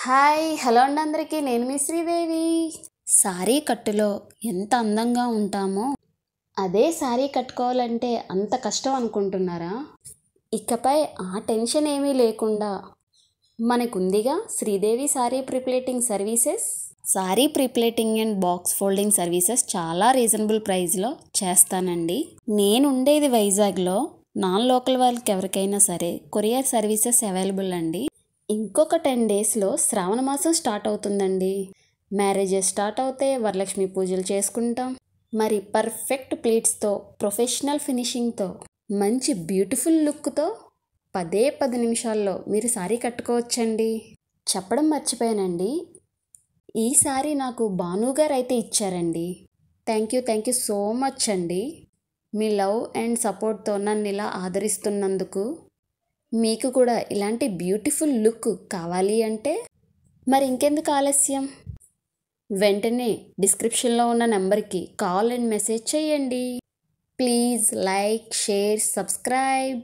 Hi hello అండి అందరికీ, నేను మీ శ్రీదేవి. సారీ కట్టులో ఎంత అందంగా ఉంటామో అదే సారీ కట్టుకోవాలంటే అంత కష్టం అనుకుంటున్నారా? ఇకపై ఆ టెన్షన్ ఏమీ లేకుండా మనకుందిగా Sridevi sari prepleating services. Sari prepleating and box folding services చాలా రీజనబుల్ ప్రైస్లో చేస్తానండి. నేను ఉండేది వైజాగ్లో. నాన్ లోకల్ వాళ్ళకి ఎవరికైనా సరే కొరియర్ సర్వీసెస్ అవైలబుల్ అండి. ఇంకొక 10 డేస్లో శ్రావణ మాసం స్టార్ట్ అవుతుందండి. మ్యారేజెస్ స్టార్ట్ అవుతే వరలక్ష్మి పూజలు చేసుకుంటాం. మరి పర్ఫెక్ట్ ప్లీట్స్తో, ప్రొఫెషనల్ ఫినిషింగ్తో, మంచి బ్యూటిఫుల్ లుక్తో 10 నిమిషాల్లో మీరు సారీ కట్టుకోవచ్చండి. చెప్పడం మర్చిపోయానండి, ఈ సారీ నాకు భానుగారు అయితే ఇచ్చారండి. థ్యాంక్ యూ సో మచ్ అండి. మీ లవ్ అండ్ సపోర్ట్తో నన్ను ఇలా ఆదరిస్తున్నందుకు. మీకు కూడా ఇలాంటి బ్యూటిఫుల్ లుక్ కావాలి అంటే మరి ఇంకెందుకు ఆలస్యం, వెంటనే డిస్క్రిప్షన్లో ఉన్న నెంబర్కి కాల్ అండ్ మెసేజ్ చేయండి. Please like, share, subscribe.